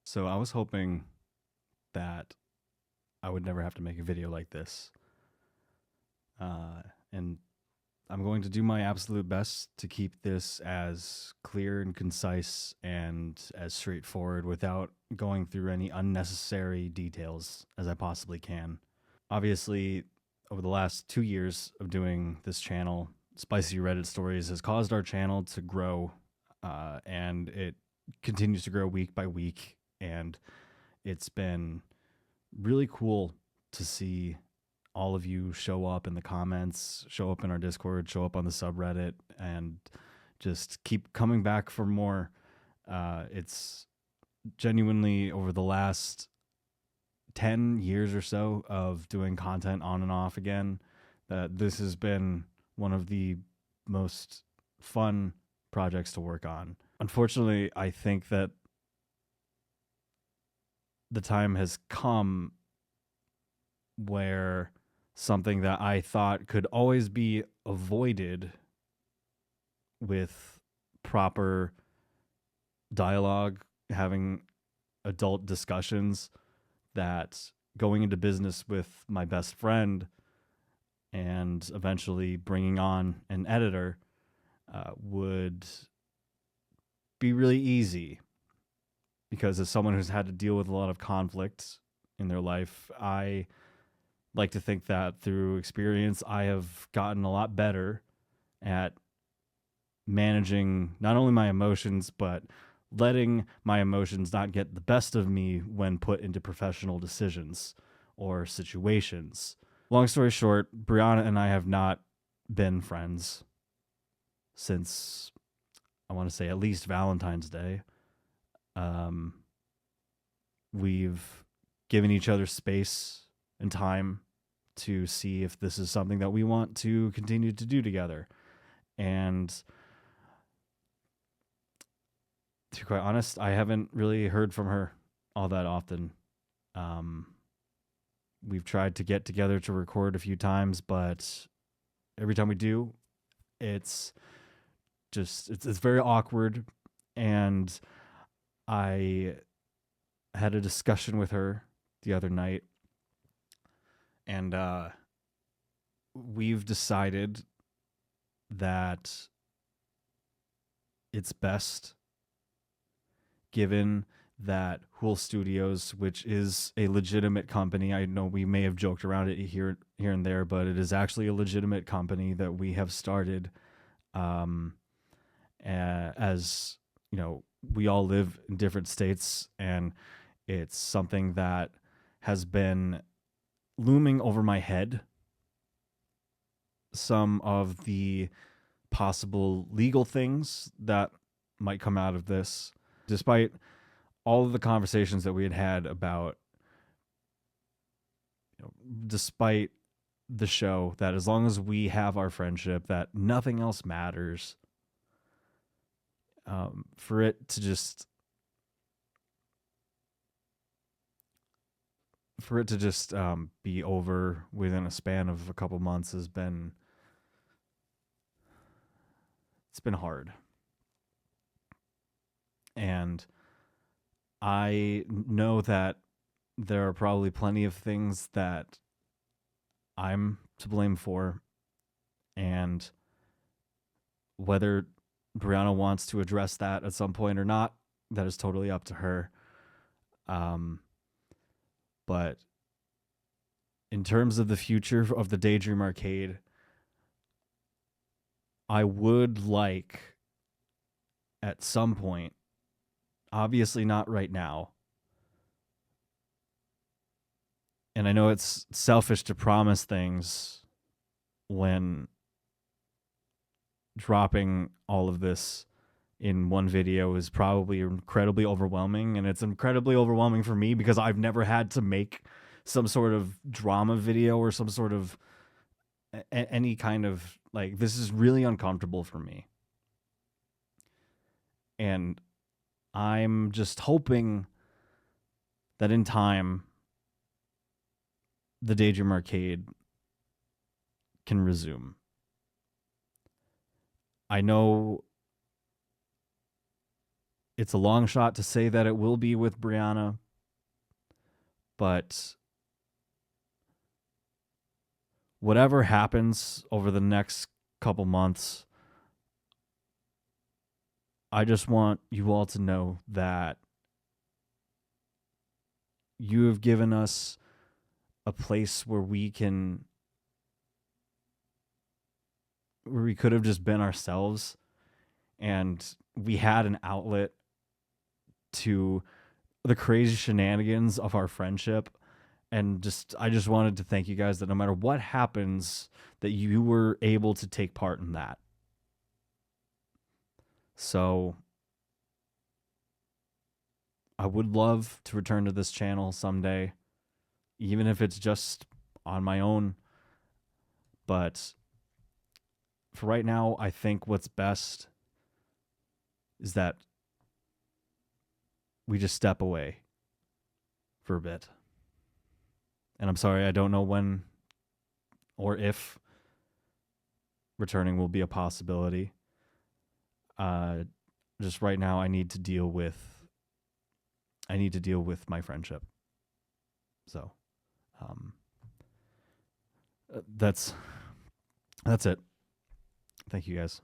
So I was hoping that I would never have to make a video like this. And I'm going to do my absolute best to keep this as clear and concise and as straightforward without going through any unnecessary details as I possibly can. Obviously, over the last 2 years of doing this channel, Spicy Reddit Stories has caused our channel to grow, and it continues to grow week by week. And it's been really cool to see all of you show up in the comments, show up in our Discord, show up on the subreddit, and just keep coming back for more. It's genuinely over the last 10 years or so of doing content on and off again that this has been one of the most fun projects to work on. Unfortunately, I think that the time has come where something that I thought could always be avoided with proper dialogue, having adult discussions, that going into business with my best friend and eventually bringing on an editor would be really easy. Because as someone who's had to deal with a lot of conflict in their life, I like to think that through experience, I have gotten a lot better at managing not only my emotions, but letting my emotions not get the best of me when put into professional decisions or situations. Long story short, Brianna and I have not been friends since, I want to say, at least Valentine's Day. We've given each other space and time to see if this is something that we want to continue to do together. And to be quite honest, I haven't really heard from her all that often. We've tried to get together to record a few times, but every time we do, it's it's very awkward. And I had a discussion with her the other night, and we've decided that it's best, given that Hool Studios, which is a legitimate company, I know we may have joked around it here and there, but it is actually a legitimate company that we have started. As you know, we all live in different states, and it's something that has been looming over my head. Some of the possible legal things that might come out of this, despite all of the conversations that we had about, despite the show, that as long as we have our friendship, that nothing else matters. For it to just be over within a span of a couple months has been, it's been hard. And I know that there are probably plenty of things that I'm to blame for, and whether Brianna wants to address that at some point or not, that is totally up to her. But in terms of the future of the Daydream Arcade, I would like, at some point, obviously not right now, and I know it's selfish to promise things when dropping all of this in one video is probably incredibly overwhelming, and it's incredibly overwhelming for me because I've never had to make some sort of drama video or some sort of any kind of, like, this is really uncomfortable for me. And I'm just hoping that in time the Daydream Arcade can resume. I know It's a long shot to say that it will be with Brianna, but whatever happens over the next couple months, I just want you all to know that you have given us a place where we could have just been ourselves, and we had an outlet to the crazy shenanigans of our friendship. And I just wanted to thank you guys that no matter what happens, that you were able to take part in that. So I would love to return to this channel someday, even if it's just on my own. But for right now, I think what's best is that we just step away for a bit. And I'm sorry, I don't know when or if returning will be a possibility. Just right now, I need to deal with my friendship. So, that's it. Thank you guys.